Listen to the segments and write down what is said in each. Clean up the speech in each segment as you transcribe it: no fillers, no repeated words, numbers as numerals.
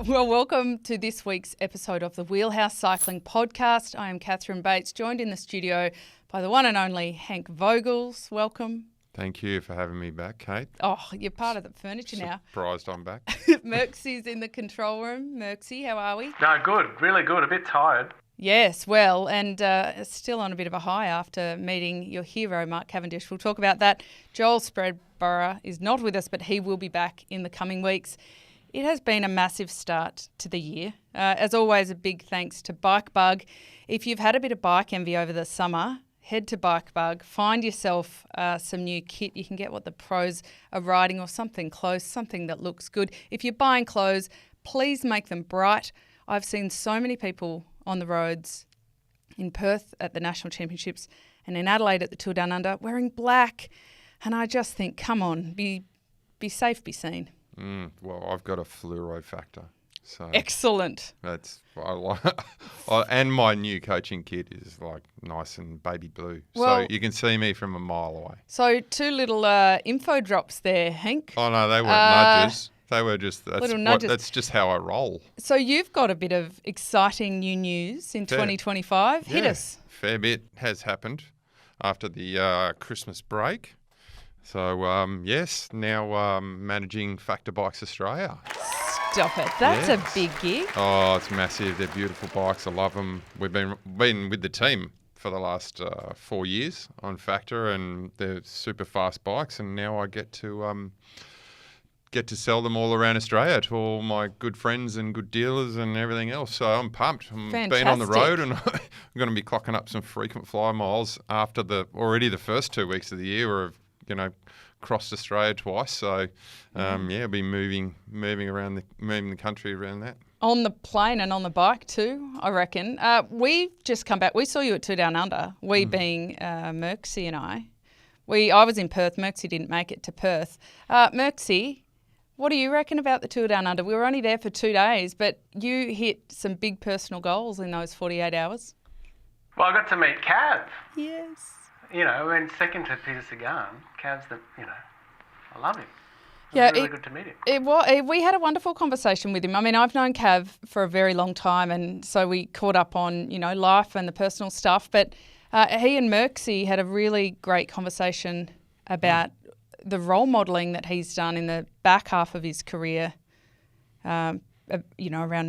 Well, welcome to this week's episode of the Wheelhouse Cycling Podcast. I am Catherine Bates, joined in the studio by the one and only Henk Vogels. Welcome. Thank you for having me back, Kate. Oh, you're part of the furniture now. Surprised I'm back. Merckxy's in the control room. Merckxy, how are we? No, good. Really good. A bit tired. Yes, well, and still on a bit of a high after meeting your hero, Mark Cavendish. We'll talk about that. Joel Spreadborough is not with us, but he will be back in the coming weeks. It has been a massive start to the year. As always, a big thanks to Bike Bug. If you've had a bit of bike envy over the summer, head to Bike Bug, find yourself some new kit. You can get what the pros are riding or something close, something that looks good. If you're buying clothes, please make them bright. I've seen so many people on the roads in Perth at the National Championships and in Adelaide at the Tour Down Under wearing black. And I just think, come on, be safe, be seen. Well, I've got a fluoro factor. So excellent. That's and my new coaching kit is like nice and baby blue. Well, so you can see me from a mile away. So two little info drops there, Henk. Oh, no, they weren't nudges. They were just, nudges. That's just how I roll. So you've got a bit of exciting new news in 2025. Hit us. Fair bit has happened after the Christmas break. So, yes, now managing Factor Bikes Australia. Stop it. That's a big gig. Oh, it's massive. They're beautiful bikes. I love them. We've been with the team for the last 4 years on Factor, and they're super fast bikes, and now I get to sell them all around Australia to all my good friends and good dealers and everything else. So I'm pumped. I'm been on the road, and I'm going to be clocking up some frequent flyer miles after already the first 2 weeks of the year where I've crossed Australia twice. So I'll be moving around the country around that. On the plane and on the bike too, I reckon. We've just come back. We saw you at Tour Down Under. We being Merckxy and I. I was in Perth. Merckxy didn't make it to Perth. Merckxy, what do you reckon about the Tour Down Under? We were only there for 2 days, but you hit some big personal goals in those 48 hours. Well, I got to meet Cav. Yes. And second to Peter Sagan. Cav's I love him. Yeah, really good to meet him. We had a wonderful conversation with him. I mean, I've known Cav for a very long time, and so we caught up on, life and the personal stuff. But he and Merckxy had a really great conversation about the role modelling that he's done in the back half of his career, around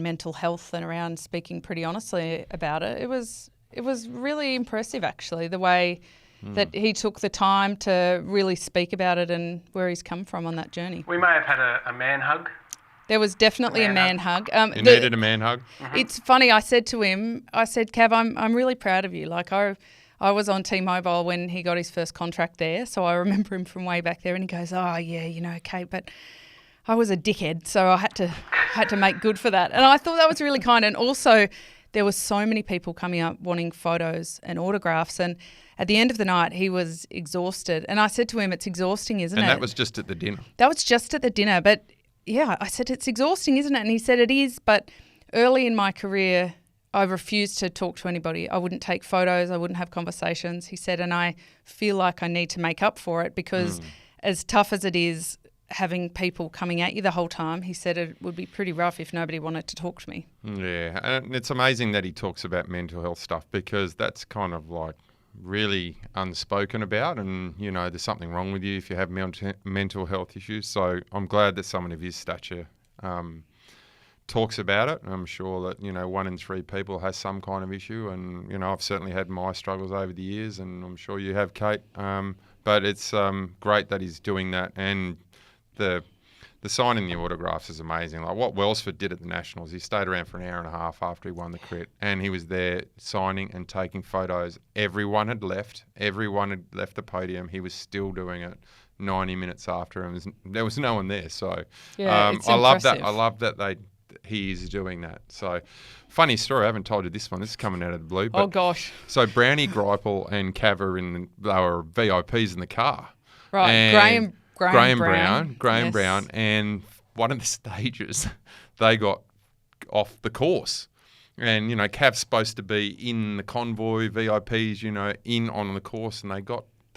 mental health and around speaking pretty honestly about it. It was really impressive, actually, the way that he took the time to really speak about it and where he's come from on that journey. We may have had a man hug. There was definitely a man hug. You needed a man hug? Mm-hmm. It's funny, I said to him, Cav, I'm really proud of you. Like, I was on T-Mobile when he got his first contract there, so I remember him from way back there, and he goes, oh, yeah, Kate, but I was a dickhead, so I had to make good for that. And I thought that was really kind. And also, there were so many people coming up wanting photos and autographs, and at the end of the night, he was exhausted. And I said to him, it's exhausting, isn't it? And that was just at the dinner. That was just at the dinner. But, yeah, I said, it's exhausting, isn't it? And he said, it is. But early in my career, I refused to talk to anybody. I wouldn't take photos. I wouldn't have conversations. He said, and I feel like I need to make up for it because as tough as it is having people coming at you the whole time, he said it would be pretty rough if nobody wanted to talk to me. Yeah, and it's amazing that he talks about mental health stuff because that's kind of like really unspoken about, and there's something wrong with you if you have mental health issues. So I'm glad that someone of his stature talks about it. I'm sure that 1 in 3 people has some kind of issue, and I've certainly had my struggles over the years, and I'm sure you have, Kate. But it's great that he's doing that, and the signing the autographs is amazing. Like what Welsford did at the Nationals, he stayed around for an hour and a half after he won the crit, and he was there signing and taking photos. Everyone had left the podium. He was still doing it 90 minutes after him. There was no one there. So it's I love impressive. that. I love that he is doing that. So funny story, I haven't told you this one. This is coming out of the blue. But, oh, gosh. So Brownie, Greipel and Cav they were VIPs in the car. Right, and Graham Brown, yes. And one of the stages, they got off the course. And, Cav's supposed to be in the convoy, VIPs, in on the course, and they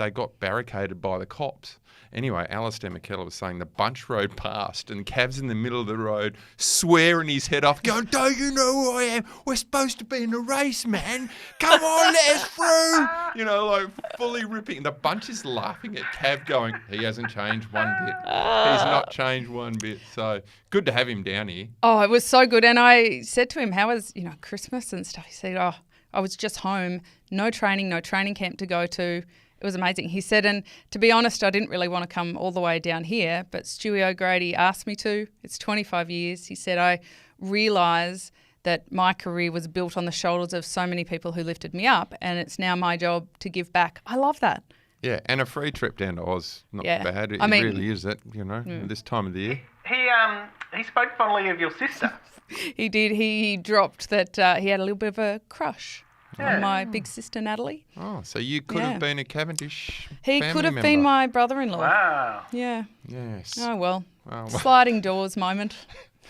got barricaded by the cops. Anyway, Alistair McKellar was saying the bunch rode past and Cav's in the middle of the road swearing his head off, going, don't you know who I am? We're supposed to be in a race, man. Come on, let us through. You know, like fully ripping. The bunch is laughing at Cav going, he hasn't changed one bit. He's not changed one bit. So good to have him down here. Oh, it was so good. And I said to him, how was, Christmas and stuff? He said, I was just home, no training camp to go to. It was amazing. He said, and to be honest, I didn't really want to come all the way down here, but Stewie O'Grady asked me to. It's 25 years. He said, I realise that my career was built on the shoulders of so many people who lifted me up, and it's now my job to give back. I love that. Yeah, and a free trip down to Oz, not bad. It really is that, this time of the year. He spoke fondly of your sister. He did. He dropped that he had a little bit of a crush on my big sister Natalie. Oh, so you could have been a Cavendish He family could have member. been my brother-in-law. Wow. Yeah. Yes. Oh, well. Oh, well. Sliding doors moment.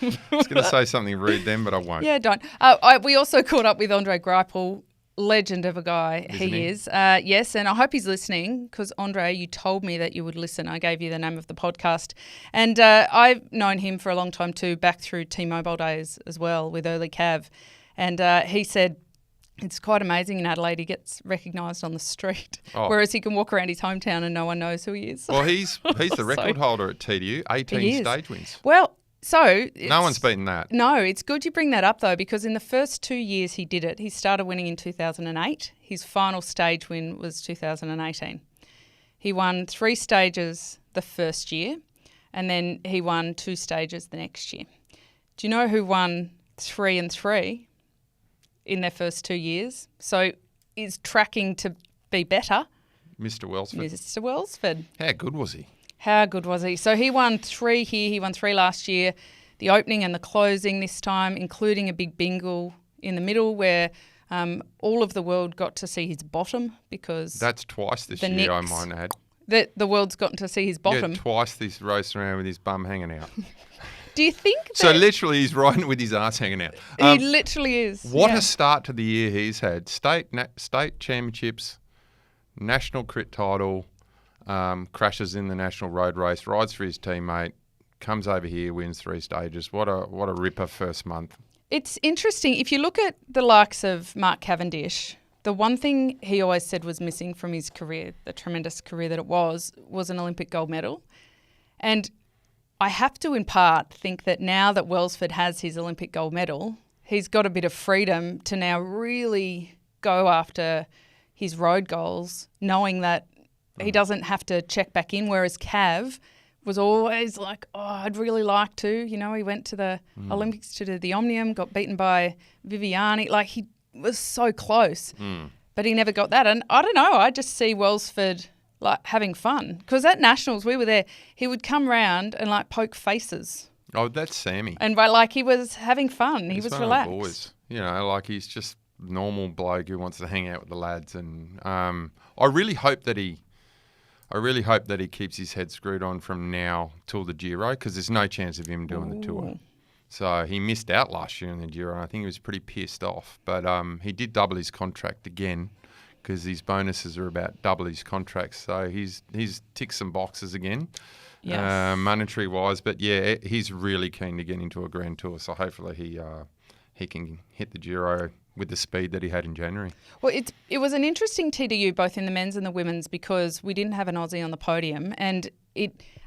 I was going to say something rude then, but I won't. Yeah, don't. We also caught up with Andre Greipel, legend of a guy. He is. Yes, and I hope he's listening because, Andre, you told me that you would listen. I gave you the name of the podcast. And I've known him for a long time too, back through T-Mobile days as well with early Cav. And he said it's quite amazing in Adelaide. He gets recognised on the street, whereas he can walk around his hometown and no one knows who he is. Well, he's the record holder at TDU, 18 stage wins. Well, so no one's beaten that. No, it's good you bring that up though, because in the first 2 years he did it, he started winning in 2008. His final stage win was 2018. He won 3 stages the first year, and then he won 2 stages the next year. Do you know who won 3 and 3 in their first 2 years? So is tracking to be better. Mr. Welsford. Mr. Welsford. How good was he? How good was he? So he won 3 here. He won 3 last year. The opening and the closing this time, including a big bingle in the middle where all of the world got to see his bottom because... That's twice this year, I might add. The world's gotten to see his bottom. Yeah, twice this race around with his bum hanging out. Do you think that... So literally he's riding with his arse hanging out. He literally is. What a start to the year he's had. State championships, national crit title, crashes in the national road race, rides for his teammate, comes over here, wins 3 stages. What a ripper first month. It's interesting. If you look at the likes of Mark Cavendish, the one thing he always said was missing from his career, the tremendous career that it was an Olympic gold medal. And I have to, in part, think that now that Welsford has his Olympic gold medal, he's got a bit of freedom to now really go after his road goals, knowing that he doesn't have to check back in, whereas Cav was always like, I'd really like to. He went to the Olympics to do the Omnium, got beaten by Viviani. Like, he was so close, but he never got that. And I don't know, I just see Welsford like having fun because at Nationals, we were there, he would come round and like poke faces. Oh, that's Sammy. And like he was having fun. He was relaxed. Boys. Like he's just normal bloke who wants to hang out with the lads. And I really hope that he keeps his head screwed on from now till the Giro because there's no chance of him doing the tour. So he missed out last year in the Giro and I think he was pretty pissed off. But he did double his contract again because his bonuses are about double his contract. So he's ticked some boxes again, monetary-wise. But, yeah, he's really keen to get into a Grand Tour. So hopefully he can hit the Giro with the speed that he had in January. Well, it was an interesting TDU, both in the men's and the women's, because we didn't have an Aussie on the podium. And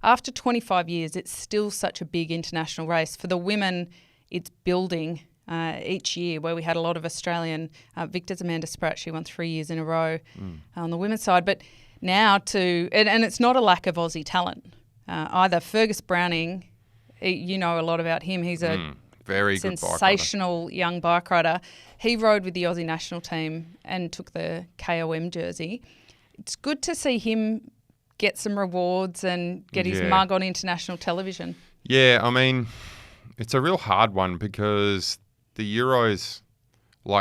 after 25 years, it's still such a big international race. For the women, it's building each year, where we had a lot of Australian. Victor's Amanda Spratt, she won 3 years in a row on the women's side. But now and it's not a lack of Aussie talent either. Fergus Browning, you know a lot about him. He's a very good sensational young bike rider. He rode with the Aussie national team and took the KOM jersey. It's good to see him get some rewards and get his mug on international television. Yeah, I mean, it's a real hard one because the Euros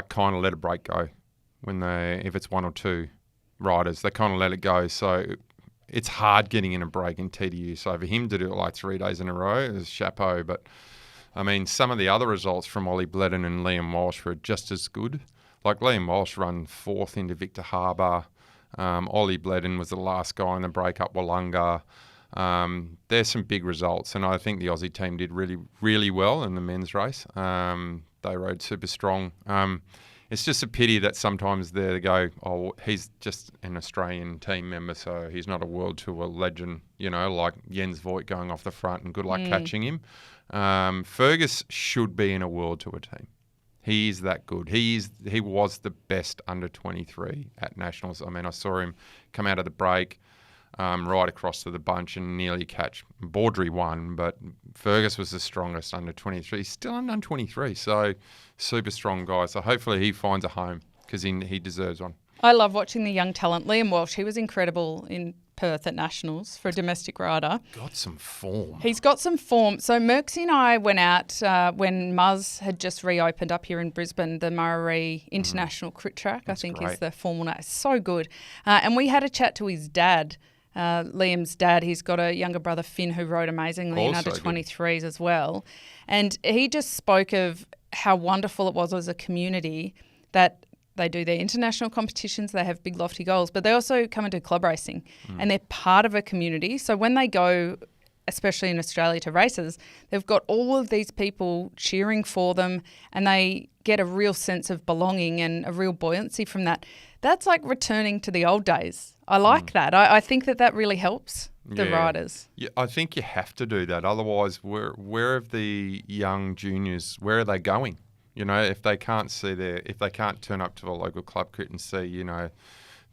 kind of let a break go if it's 1 or 2 riders, they kind of let it go. So it's hard getting in a break in TDU. So for him to do it 3 days in a row is chapeau. But I mean, some of the other results from Ollie Bledden and Liam Walsh were just as good. Like Liam Walsh run 4th into Victor Harbour. Ollie Bledden was the last guy in the break up Wollonga. There's some big results, and I think the Aussie team did really, really well in the men's race. They rode super strong. It's just a pity that sometimes they go, oh, he's just an Australian team member, so he's not a World Tour legend, like Jens Voigt going off the front, and good luck catching him. Fergus should be in a World Tour team. He is that good. He was the best under 23 at Nationals. I mean, I saw him come out of the break, right across to the bunch and nearly catch. Baudry won, but Fergus was the strongest under 23. He's still under 23, so super strong guy. So hopefully he finds a home because he deserves one. I love watching the young talent. Liam Walsh, he was incredible in Perth at Nationals for a domestic rider. Got some form. He's got some form. So Merckxy and I went out when Muzz had just reopened up here in Brisbane, the Murray International Crit Track, I think great. is the formal name. So good. And we had a chat to his dad, Liam's dad. He's got a younger brother, Finn, who rode amazingly in under 23s as well. And he just spoke of how wonderful it was as a community that they do their international competitions, they have big lofty goals, but they also come and do club racing and they're part of a community. So when they go, especially in Australia, to races, they've got all of these people cheering for them and they get a real sense of belonging and a real buoyancy from that. That's like returning to the old days. I like that. I think that really helps the riders. Yeah, I think you have to do that. Otherwise, where are the young juniors, where are they going? If they can't if they can't turn up to a local club crit and see,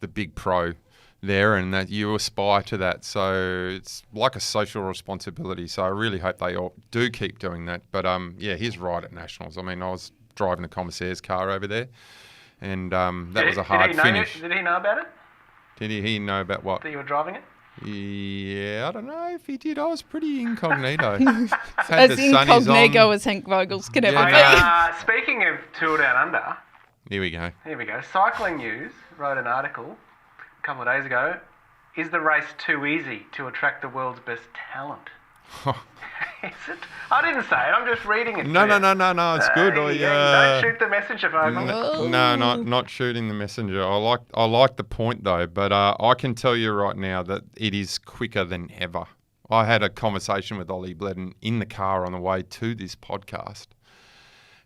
the big pro there, and that you aspire to that. So it's like a social responsibility. So I really hope they all do keep doing that. But he's right at Nationals. I mean, I was driving the commissaire's car over there, and that was a hard finish. Did he know about it? Did he know about what? That you were driving it? Yeah, I don't know if he did. I was pretty incognito. As incognito as Henk Vogels can ever be. Speaking of Tour Down Under. Here we go. Cycling News wrote an article a couple of days ago. Is the race too easy to attract the world's best talent? Is it? I didn't say it. I'm just reading it. No. It's good. Don't shoot the messenger, Vogel. No, not shooting the messenger. I like the point though, but I can tell you right now that it is quicker than ever. I had a conversation with Ollie Bledden in the car on the way to this podcast,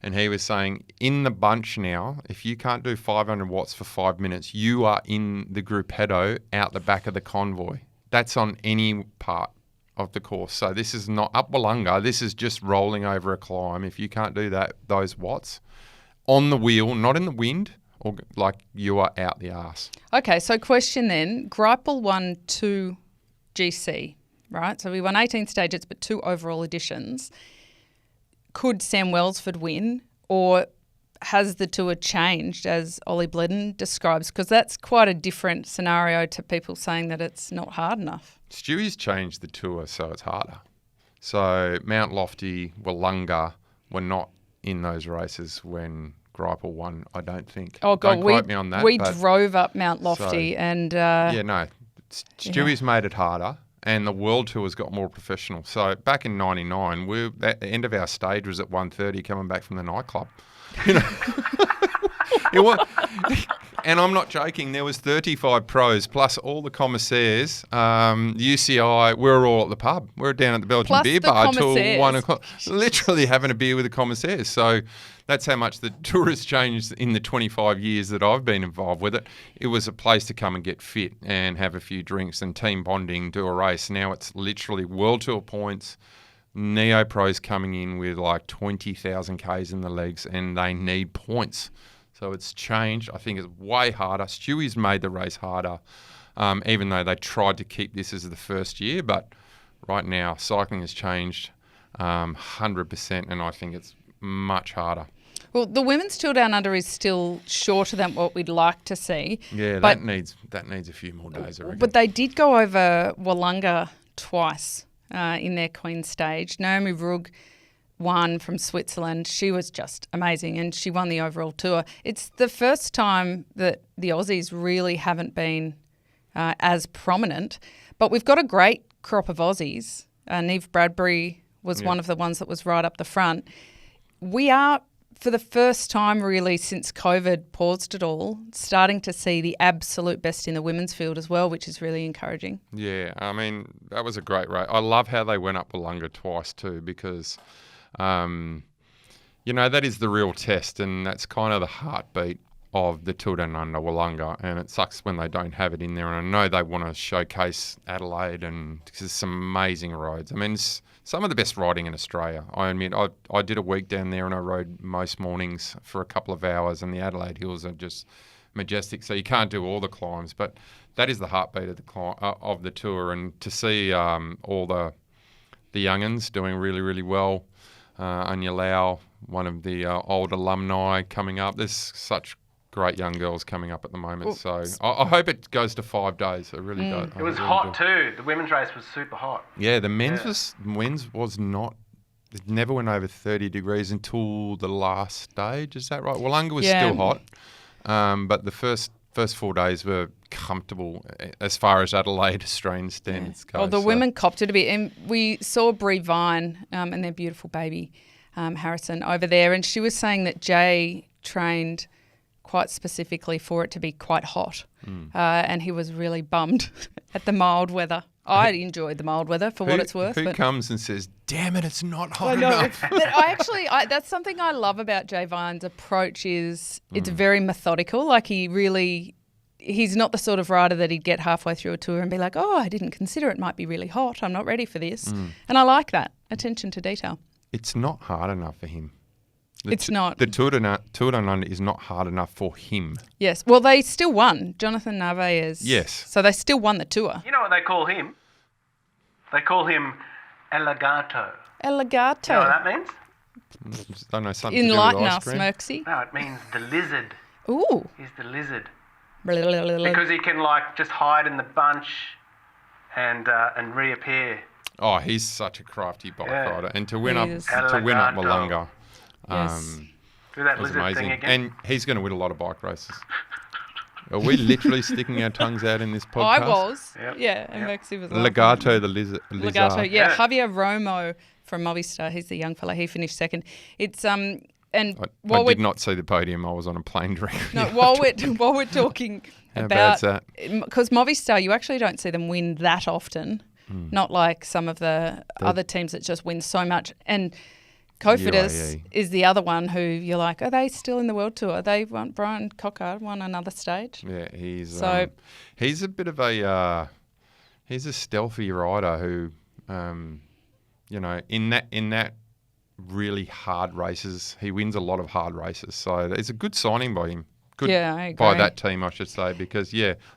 and he was saying, in the bunch now, if you can't do 500 watts for 5 minutes, you are in the gruppetto out the back of the convoy. That's on any part of the course. So this is not up Wollonga. This is just rolling over a climb. If you can't do those watts on the wheel, not in the wind, or like you are out the arse. Okay, so question then. Greipel won 2 GC, right? So we won 18 stages, but 2 overall editions. Could Sam Welsford win, or has the tour changed as Ollie Bledden describes? Because that's quite a different scenario to people saying that it's not hard enough. Stewie's changed the tour so it's harder. So Mount Lofty, Wollonga were not in those races when Greipel won, I don't think. Oh, God, don't quote me on that. We drove up Mount Lofty and... Stewie's made it harder and the World Tour's got more professional. So back in 99, at the end of our stage was at 1:30 coming back from the nightclub. It was, and I'm not joking, there was 35 pros plus all the commissaires, UCI, we were all at the pub. We were down at the Belgian beer bar till 1 o'clock, literally having a beer with the commissaires. So that's how much the tour has changed in the 25 years that I've been involved with it. It was a place to come and get fit and have a few drinks and team bonding, do a race. Now it's literally World Tour points, Neo Pros coming in with like 20,000 Ks in the legs and they need points. So it's changed. I think it's way harder. Stewie's made the race harder, even though they tried to keep this as the first year. But right now, cycling has changed 100%, and I think it's much harder. Well, the women's Tour Down Under is still shorter than what we'd like to see. Yeah, that needs a few more days, I reckon. But they did go over Wollonga twice in their Queen stage. Naomi Rugg won from Switzerland. She was just amazing and she won the overall tour. It's the first time that the Aussies really haven't been as prominent, but we've got a great crop of Aussies. Neve Bradbury was one of the ones that was right up the front. We are for the first time really since COVID paused it all, starting to see the absolute best in the women's field as well, which is really encouraging. Yeah, I mean, that was a great race. I love how they went up Wollonga twice too because, that is the real test, and that's kind of the heartbeat of the Tour Down Under Wollonga, and it sucks when they don't have it in there. And I know they want to showcase Adelaide, and there's some amazing roads. I mean, it's some of the best riding in Australia. I admit, I did a week down there and I rode most mornings for a couple of hours, and the Adelaide Hills are just majestic. So you can't do all the climbs, but that is the heartbeat of the tour. And to see all the young'uns doing really, really well, Anya Lau, one of the old alumni coming up. There's such great young girls coming up at the moment. So I hope it goes to 5 days. It really does. It was hot too. The women's race was super hot. Yeah, the men's was not. It never went over 30 degrees until the last stage. Is that right? Wollonga was still hot, but the first 4 days were comfortable as far as Adelaide Australian standards go. Well, the women copped it a bit, and we saw Brie Vine and their beautiful baby Harrison over there, and she was saying that Jay trained quite specifically for it to be quite hot, and he was really bummed at the mild weather. I enjoyed the mild weather for what it's worth. Who comes and says, "Damn it, it's not hot enough"? But that's something I love about Jay Vine's approach is it's very methodical. Like he's not the sort of rider that he'd get halfway through a tour and be like, "Oh, I didn't consider it might be really hot. I'm not ready for this." And I like that attention to detail. It's not hard enough for him. It's not. The Tour Down Under is not hard enough for him. Yes. Well, they still won. Jhonatan Narváez. Yes. So they still won the tour. You know what they call him? They call him Elegato. Elegato. You know what that means? I don't know, something to do with Enlighten ice us, cream. Merckxy. No, it means the lizard. Ooh. He's the lizard. Because Because he can just hide in the bunch and reappear. Oh, he's such a crafty bike rider, and to win up Elegato. Wollonga, Yes. Do that was lizard amazing. thing again. And he's going to win a lot of bike races. Are we literally sticking our tongues out in this podcast? I was. Yep. Yeah, and Merckxy was Legato, the lizard. Legato, yeah. Javier Romo from Movistar, he's the young fella. He finished second. It's I did not see the podium. I was on a plane directly. No, while we're talking How about, bad's that? Because Movistar, you actually don't see them win that often. Not like some of the other teams that just win so much. And Cofidis is the other one who you're like, are they still in the World Tour? Brian Cockard won another stage. Yeah, he's a bit of he's a stealthy rider who, in that really hard races, he wins a lot of hard races. So it's a good signing by him. Good I agree. by that team, I should say, because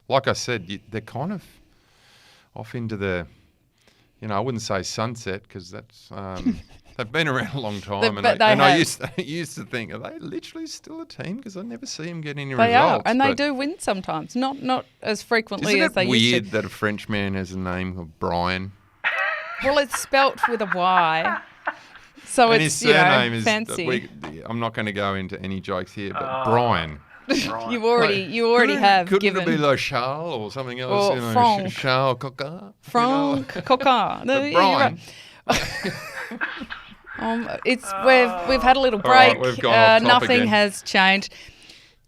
like I said, they're kind of off into the, I wouldn't say sunset because that's. They've been around a long time, I used to think, are they literally still a team? Because I never see them get any results. They are, and they do win sometimes, not as frequently as they used to. Isn't it weird that a French man has a name of Brian? Well, it's spelt with a Y, so and it's his surname is fancy. I'm not going to go into any jokes here, but Brian. You already have couldn't given. It be like Charles or something else? Or Franck. Charles Coquard. Franck Coquard. Brian. We've had a little break. Right, we've gone off top nothing again. has changed.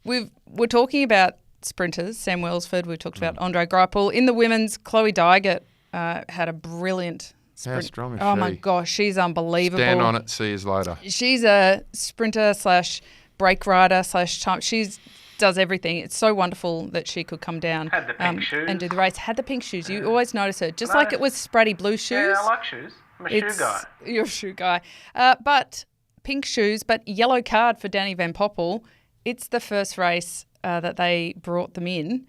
We're talking about sprinters. Sam Welsford. We've talked about Andre Greipel. In the women's, Chloe Dygert had a brilliant sprint. How strong is Oh she? my gosh, she's unbelievable. Stand on it. See you later. She's a sprinter / brake rider / time. She's does everything. It's so wonderful that she could come down Had the pink shoes. and do the race. Had the pink shoes. You always notice her. Just like it was Spratty blue shoes. Yeah, I like shoes. I'm a shoe guy. You're a shoe guy. But pink shoes, but yellow card for Danny Van Poppel. It's the first race that they brought them in.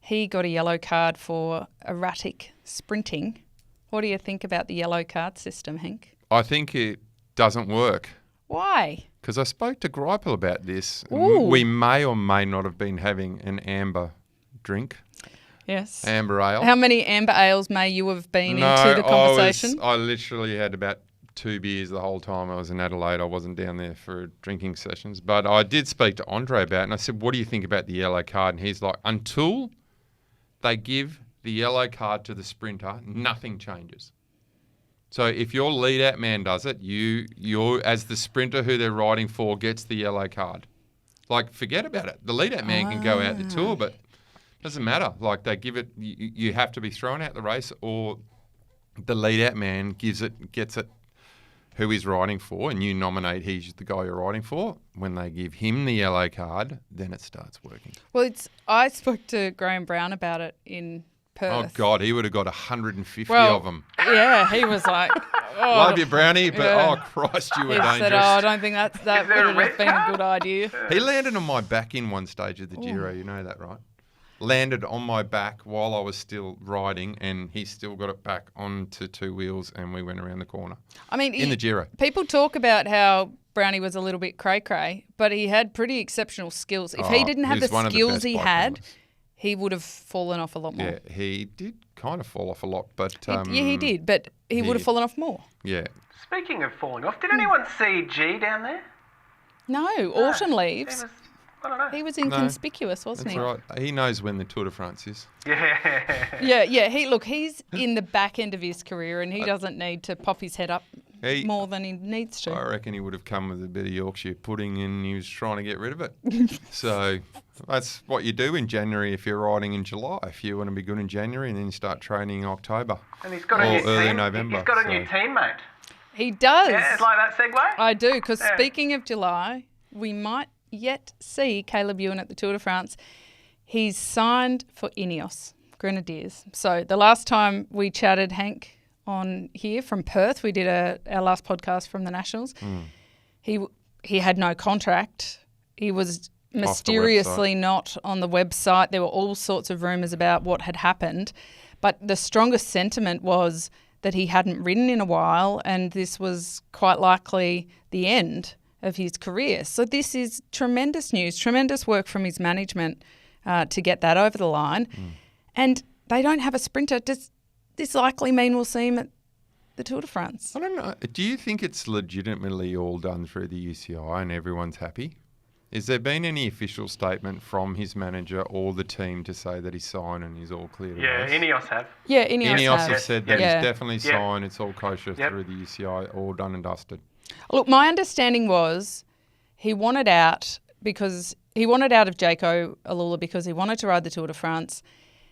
He got a yellow card for erratic sprinting. What do you think about the yellow card system, Henk? I think it doesn't work. Why? Because I spoke to Greipel about this. Ooh. We may or may not have been having an amber drink. Yes. Amber ale. How many amber ales may you have been into the conversation? I literally had about 2 beers the whole time I was in Adelaide. I wasn't down there for drinking sessions. But I did speak to Andre about it, and I said, what do you think about the yellow card? And he's like, until they give the yellow card to the sprinter, nothing changes. So if your lead-out man does it, you as the sprinter who they're riding for gets the yellow card. Like, forget about it. The lead-out man can go out the tour, but it doesn't matter. Like, they give it, you have to be thrown out the race, or the lead-out man gets it who he's riding for, and you nominate he's the guy you're riding for. When they give him the yellow card, then it starts working. Well, I spoke to Graham Brown about it in Perth. Oh, God, he would have got 150 of them. Yeah, he was like, love you, Brownie, but oh, Christ, you were dangerous. He said, I don't think that would have been a good idea. He landed on my back in one stage of the Giro, you know that, right? Landed on my back while I was still riding, and he still got it back onto two wheels, and we went around the corner. I mean, in the Giro. People talk about how Brownie was a little bit cray-cray, but he had pretty exceptional skills. If he didn't have the skills he had, he would have fallen off a lot more. Yeah, he did kind of fall off a lot, but... he did, but he would have fallen off more. Yeah. Speaking of falling off, did anyone see G down there? No, autumn leaves. I don't know. He was inconspicuous, wasn't he? That's right. He knows when the Tour de France is. Yeah. Yeah. He's in the back end of his career, and he doesn't need to pop his head up more than he needs to. I reckon he would have come with a bit of Yorkshire pudding, and he was trying to get rid of it. So that's what you do in January if you're riding in July. If you want to be good in January, and then you start training in October. And he's got a new early team. November. He's got a new teammate. He does. Yeah, it's like that segue. I do, because speaking of July, we might yet see Caleb Ewan at the Tour de France. He's signed for Ineos Grenadiers. So the last time we chatted, Henk, on here from Perth, we did our last podcast from the Nationals. He had no contract. He was mysteriously not on the website. There were all sorts of rumours about what had happened. But the strongest sentiment was that he hadn't ridden in a while, and this was quite likely the end of his career. So this is tremendous news, tremendous work from his management to get that over the line. And they don't have a sprinter. Does this likely mean we'll see him at the Tour de France? I don't know. Do you think it's legitimately all done through the UCI and everyone's happy? Has there been any official statement from his manager or the team to say that he's signed and he's all clear to race? Ineos have. Yeah, Ineos have said that he's definitely signed. It's all kosher through the UCI, all done and dusted. Look, my understanding was he wanted out of Jayco Alula because he wanted to ride the Tour de France.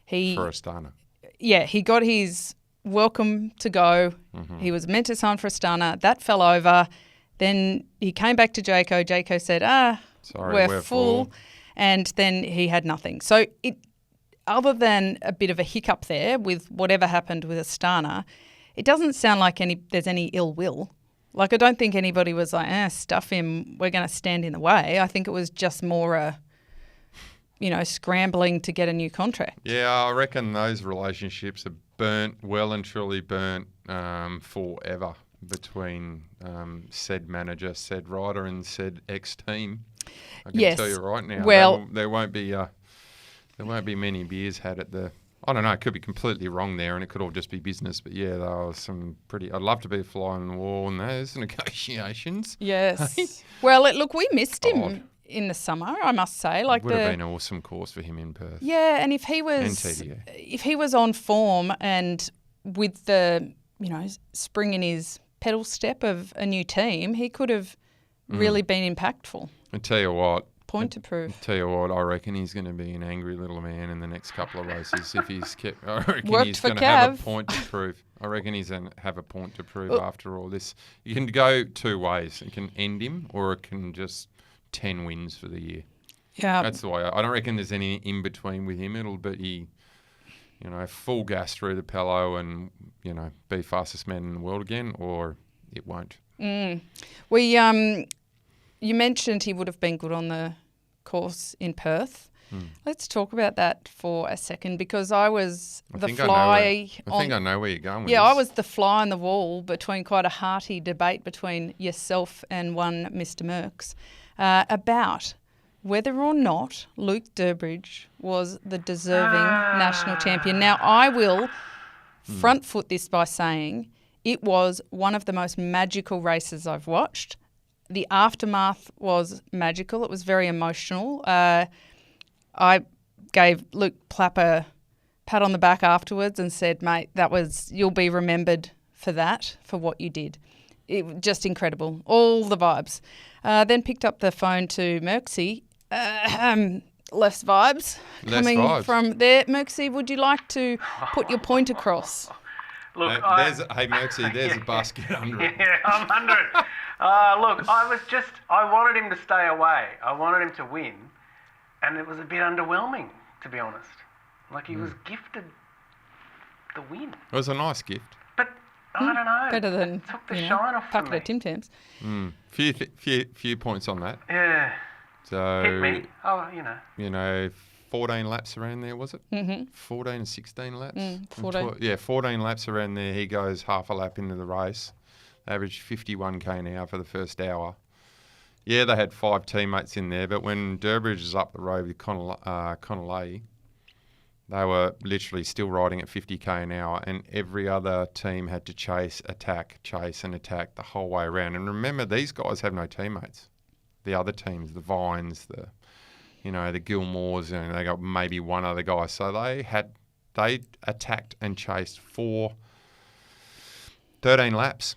For Astana. Yeah, he got his welcome to go. He was meant to sign for Astana. That fell over. Then he came back to Jayco. Jayco said, sorry, we're full. And then he had nothing. So other than a bit of a hiccup there with whatever happened with Astana, it doesn't sound like there's any ill will. Like, I don't think anybody was like, stuff him, we're going to stand in the way. I think it was just more scrambling to get a new contract. Yeah, I reckon those relationships are well and truly burnt forever between said manager, said rider and said ex-team. I can tell you right now. Well, there won't be many beers had at the... I don't know, it could be completely wrong there and it could all just be business, but yeah, there was some pretty... I'd love to be a fly on the wall in those negotiations. Yes. Well, look, we missed him in the summer, I must say. Like, would have been an awesome course for him in Perth. Yeah, and if he was on form and with the, spring in his pedal step of a new team, he could have really been impactful. I tell you what. Point to prove. Tell you what, I reckon he's going to be an angry little man in the next couple of races if he's kept. I reckon he's going to have a point to prove. I reckon he's going to have a point to prove after all this. You can go two ways. It can end him, or it can just 10 wins for the year. Yeah, that's the way. I don't reckon there's any in between with him. It'll be, full gas through the Pello and be fastest man in the world again, or it won't. You mentioned he would have been good on the course in Perth. Let's talk about that for a second, because I was the fly. I think I know where you're going with this. Yeah, I was the fly on the wall between quite a hearty debate between yourself and one Mr. Merckx about whether or not Luke Durbridge was the deserving national champion. Now, I will front foot this by saying it was one of the most magical races I've watched. The aftermath was magical. It was very emotional. I gave Luke Plapp a pat on the back afterwards and said, mate, you'll be remembered for that, for what you did. Just incredible. All the vibes. Then picked up the phone to Merckxy. Less vibes coming from there. Merckxy, would you like to put your point across? Look, hey Merckxy, there's a basket under it. Yeah, I'm under it. Look, I wanted him to stay away. I wanted him to win, and it was a bit underwhelming, to be honest. Like he was gifted the win. It was a nice gift. But I don't know. Better than it took the shine off packet for me. of Tim Tams. Few points on that. Yeah. So Hit me. Oh, 14 laps around there, was it? Mm-hmm. 14 or 16 laps? 14. 14 laps around there. He goes half a lap into the race. Averaged 51k an hour for the first hour. Yeah, they had 5 teammates in there, but when Durbridge was up the road with Connolly, they were literally still riding at 50k an hour, and every other team had to chase, and attack the whole way around. And remember, these guys have no teammates. The other teams, the Vines, the Gilmores, they got maybe one other guy. So they attacked and chased for 13 laps,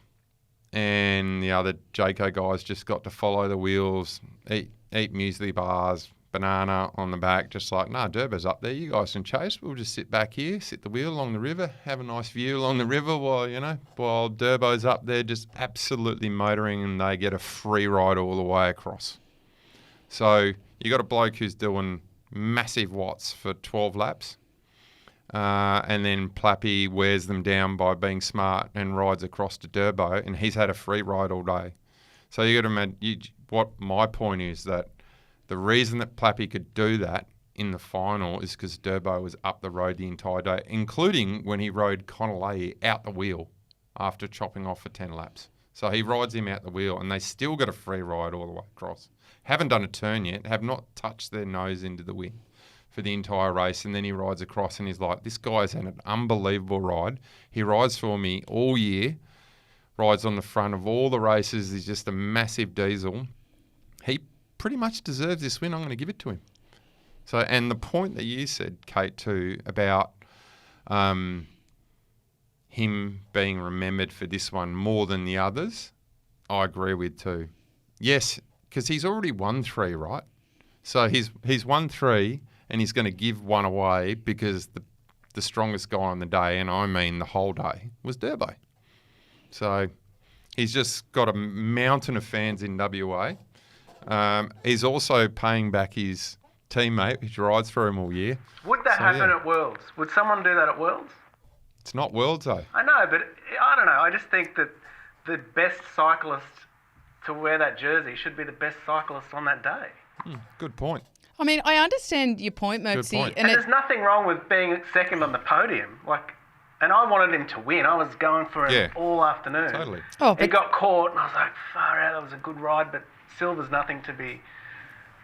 and the other Jayco guys just got to follow the wheels, eat muesli bars, banana on the back, just like, Durbo's up there, you guys can chase. We'll just sit back here, sit the wheel along the river, have a nice view along the river while Durbo's up there just absolutely motoring, and they get a free ride all the way across. So you got a bloke who's doing massive watts for 12 laps, and then Plappy wears them down by being smart and rides across to Durbo, and he's had a free ride all day. So you got to imagine, what my point is, that the reason that Plappy could do that in the final is because Durbo was up the road the entire day, including when he rode Connolly out the wheel after chopping off for 10 laps. So he rides him out the wheel, and they still got a free ride all the way across. Haven't done a turn yet, have not touched their nose into the wind for the entire race, and then he rides across and he's like, this guy's had an unbelievable ride. He rides for me all year, rides on the front of all the races. He's just a massive diesel. He pretty much deserves this win. I'm going to give it to him. So, and the point that you said, Kate, too, about him being remembered for this one more than the others, I agree with too. Yes, because he's already won 3, right? So he's won 3, and he's going to give 1 away because the strongest guy on the day, and I mean the whole day, was Durbo. So he's just got a mountain of fans in WA. He's also paying back his teammate, which rides for him all year. Would that happen at Worlds? Would someone do that at Worlds? It's not Worlds, though. I know, but I don't know. I just think that the best cyclist to wear that jersey should be the best cyclist on that day. Good point. I mean, I understand your point, Merckxy. And there's nothing wrong with being second on the podium. And I wanted him to win. I was going for him all afternoon. Totally. He got caught, and I was like, far out, that was a good ride, but silver's nothing to be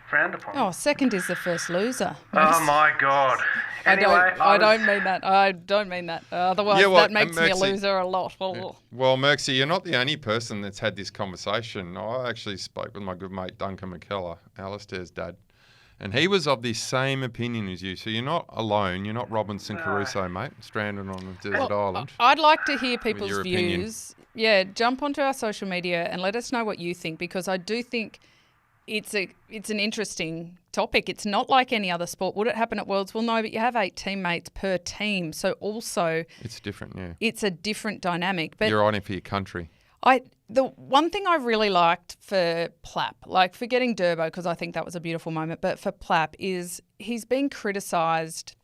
frowned upon. Oh, second is the first loser. Oh, my God. Anyway, I don't mean that. I don't mean that. Otherwise, that makes me a loser a lot. Well, Merckxy, you're not the only person that's had this conversation. I actually spoke with my good mate Duncan McKellar, Alistair's dad, and he was of the same opinion as you. So you're not alone. You're not Robinson Crusoe, mate, stranded on a desert island. I'd like to hear people's your views. Yeah, jump onto our social media and let us know what you think, because I do think it's an interesting topic. It's not like any other sport. Would it happen at Worlds? Well, no, but you have 8 teammates per team. So also it's different, yeah. It's a different dynamic. But you're riding for your country. The one thing I really liked for Plapp, like forgetting Durbo, because I think that was a beautiful moment, but for Plapp is he's been criticised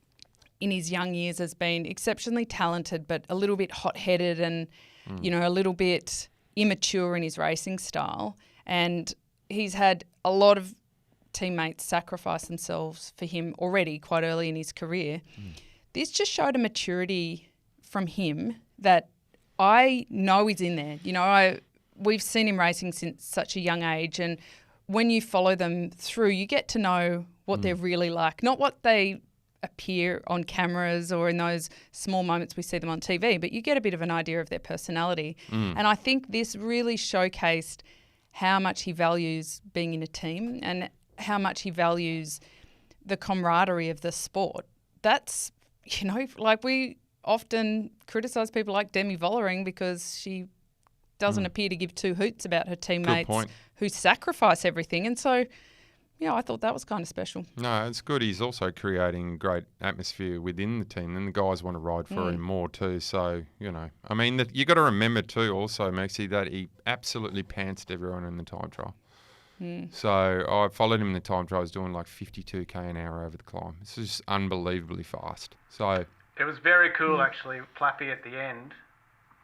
in his young years as being exceptionally talented, but a little bit hot-headed and, a little bit immature in his racing style. And he's had a lot of teammates sacrifice themselves for him already quite early in his career. This just showed a maturity from him that I know is in there. We've seen him racing since such a young age, and when you follow them through, you get to know what they're really like, not what they appear on cameras or in those small moments we see them on TV, but you get a bit of an idea of their personality. And I think this really showcased how much he values being in a team and how much he values the camaraderie of the sport. That's, often criticise people like Demi Vollering because she doesn't appear to give two hoots about her teammates who sacrifice everything. And so, I thought that was kind of special. No, it's good. He's also creating great atmosphere within the team, and the guys want to ride for him more too. So, you got to remember too also, Merckxy, that he absolutely pantsed everyone in the time trial. So I followed him in the time trial. I was doing like 52k an hour over the climb. This is unbelievably fast. So it was very cool, actually. Plappy at the end,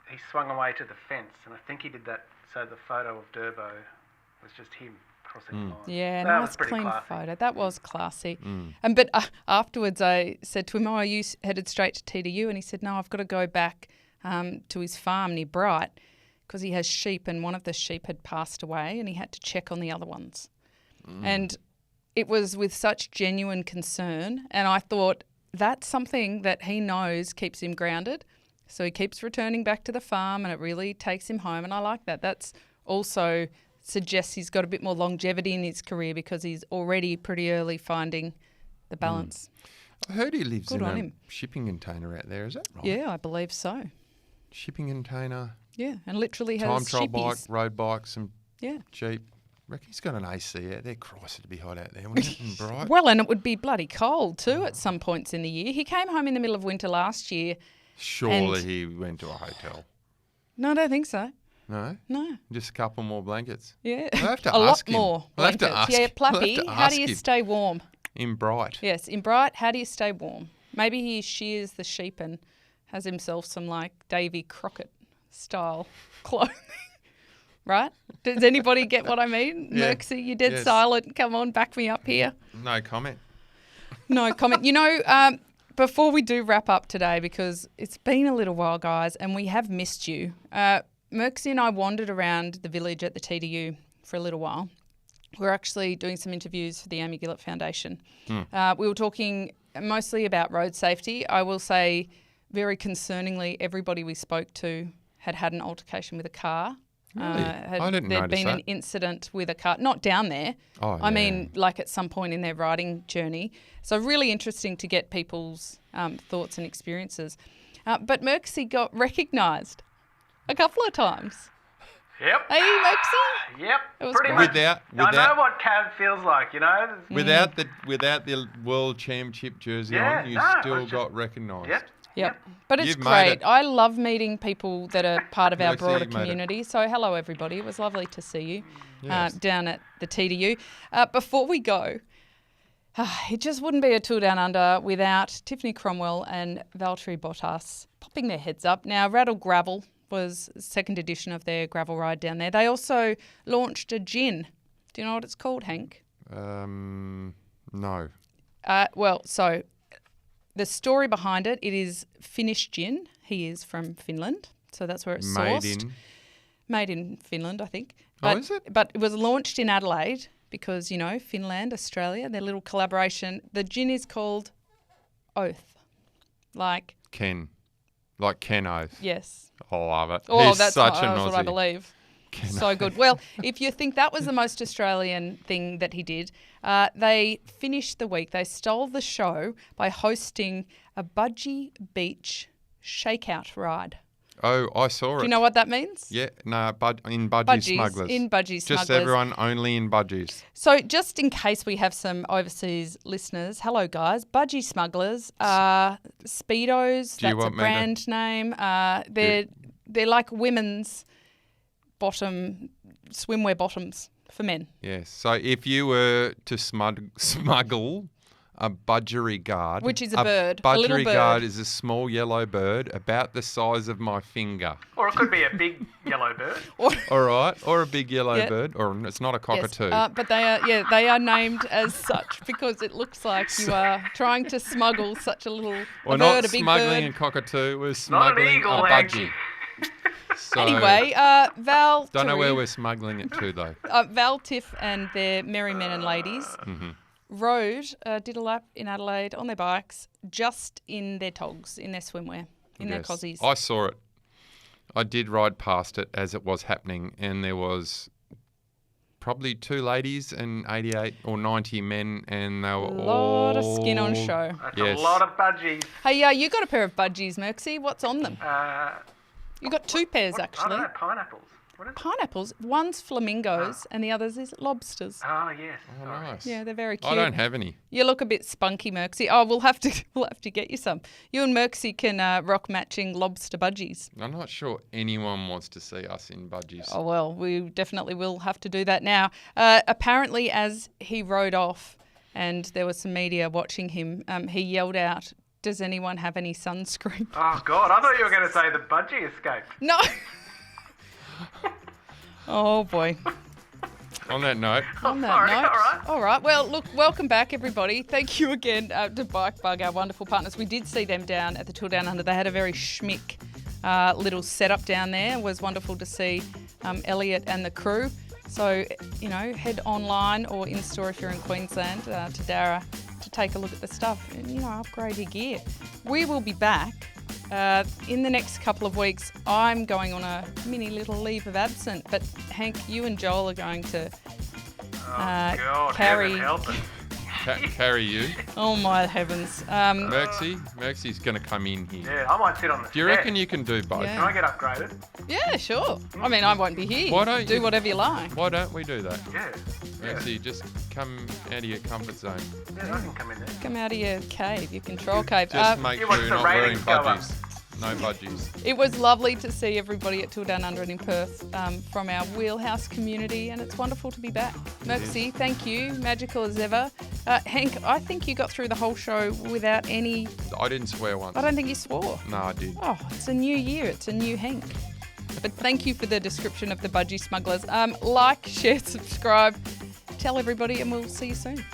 he swung away to the fence, and I think he did that so the photo of Durbo was just him crossing the line. Yeah, that nice clean classy. photo. That was classy. But afterwards I said to him, "Oh, are you headed straight to TDU?" And he said, "No, I've got to go back to his farm near Bright because he has sheep, and one of the sheep had passed away and he had to check on the other ones." And it was with such genuine concern, and I thought that's something that he knows keeps him grounded. So he keeps returning back to the farm and it really takes him home, and I like that. That's also suggests he's got a bit more longevity in his career because he's already pretty early finding the balance. I heard he lives in a shipping container out there. Is that right? Yeah, I believe so. Shipping container. Yeah, and literally has time trial sheepies. bike, road bikes, and Yeah. Jeep. Reckon he's got an AC out there. Christ, it'd be hot out there, wouldn't it? And bright. Well, and it would be bloody cold too at some points in the year. He came home in the middle of winter last year. Surely he went to a hotel. No, I don't think so. No? No. Just a couple more blankets. Yeah. I'll have to a lot ask him. more I'll have blankets. to ask Yeah, him. I'll have Plappy, to how ask do you him. stay warm? In Bright. Yes, in Bright, how do you stay warm? Maybe he shears the sheep and has himself some like Davy Crockett style clothing. Right? Does anybody get what I mean? Yeah. Merckxy, you're dead Yes. silent. Come on, back me up here. No comment. No comment. Before we do wrap up today, because it's been a little while, guys, and we have missed you, Merckxy and I wandered around the village at the TDU for a little while. We're actually doing some interviews for the Amy Gillett Foundation. We were talking mostly about road safety. I will say, very concerningly, everybody we spoke to had an altercation with a car. Really? I didn't There'd notice been that. an incident with a car, not down there. Oh, I yeah. mean, like at some point in their riding journey. So really interesting to get people's thoughts and experiences. But Merckxy got recognised a couple of times. Yep. Hey, Merckxy? Yep. It was Pretty great. much. I know what Cav feels like, Without the World Championship jersey Yeah, on, you no, still it's just- got recognised. Yep. But it's You've made great. it. I love meeting people that are part of our Merckxy, broader you've made it. community. So hello, everybody. It was lovely to see you Yes. down at the TDU. Before we go, it just wouldn't be a Tour Down Under without Tiffany Cromwell and Valtteri Bottas popping their heads up. Now, Rattle Gravel was the second edition of their gravel ride down there. They also launched a gin. Do you know what it's called, Henk? No. So the story behind it is Finnish gin. He is from Finland, so that's where it's sourced. Made in Finland, I think. But, is it? But it was launched in Adelaide because, Finland, Australia, their little collaboration. The gin is called Oath. Like Ken Oath. Yes. I love it. Oh, He's that's such what, an that's Aussie. what I believe. So good. Well, if you think that was the most Australian thing that he did, they finished the week. They stole the show by hosting a Budgie Beach shakeout ride. Oh, I saw it. Do you know what that means? Yeah, no, in Budgie Budgies, Smugglers. in Budgie Smugglers. Just everyone only in Budgies. So just in case we have some overseas listeners, hello guys, Budgie Smugglers are Speedos. Do you That's a want me to- brand name. They're like women's swimwear bottoms for men. Yes. So if you were to smuggle a budgery guard, Which is a bird, a little budgery bird. guard is a small yellow bird about the size of my finger. Or it could be a big yellow bird. All right, or a big yellow Yeah. bird, or it's not a cockatoo. But they are named as such because it looks like you are trying to smuggle such a little We're a not bird, a big smuggling bird. a cockatoo. We're Not an smuggling eagle, a Hanky. budgie. So, Anyway, Val. don't know where we're smuggling it to though. Val, Tiff, and their merry men and ladies did a lap in Adelaide on their bikes, just in their togs, in their swimwear, in their Yes. cozies. I saw it. I did ride past it as it was happening, and there was probably 2 ladies and 88 or 90 men, and they were A lot of all... skin on show. That's Yes. a lot of budgies. Hey, you got a pair of budgies, Merckxy. What's on them? You got 2 pairs, I actually. don't know, pineapples. What is it? Pineapples. One's flamingos and the other's is lobsters. Oh, yes. Oh, Sorry. nice. Yeah, they're very cute. I don't have any. You look a bit spunky, Merckxy. Oh, we'll have to get you some. You and Merckxy can rock matching lobster budgies. I'm not sure anyone wants to see us in budgies. Oh, well, we definitely will have to do that now. Apparently, as he rode off and there was some media watching him, he yelled out, "Does anyone have any sunscreen?" Oh, God. I thought you were going to say the budgie escaped. No. Oh, boy. On that note, On that sorry, note, all right. Well, look, welcome back, everybody. Thank you again to Bike Bug, our wonderful partners. We did see them down at the Tour Down Under. They had a very schmick little setup down there. It was wonderful to see Elliot and the crew. So, head online or in-store if you're in Queensland to Darra to take a look at the stuff and, upgrade your gear. We will be back in the next couple of weeks. I'm going on a mini little leave of absence, but Henk, you and Joel are going to God, carry... heaven help us. carry you. Oh, my heavens. Merckxy's going to come in here. Yeah, I might sit on the Do you reckon you can do both? Yeah. Can I get upgraded? Yeah, sure. I mean, I won't be here. Why don't do you- whatever you like. Why don't we do that? Yeah. Merckxy, just come out of your comfort zone. Yeah, I can come in there. Come out of your cave, your control cave. Just make you sure watch you're the not wearing ratings go up. budgies. No budgies. It was lovely to see everybody at Tour Down Under and in Perth from our Wheelhouse community, and it's wonderful to be back. Merckxy, thank you. Magical as ever. Henk, I think you got through the whole show without any... I didn't swear once. I don't think you swore. No, I did. Oh, it's a new year. It's a new Henk. But thank you for the description of the budgie smugglers. Like, share, subscribe, tell everybody, and we'll see you soon.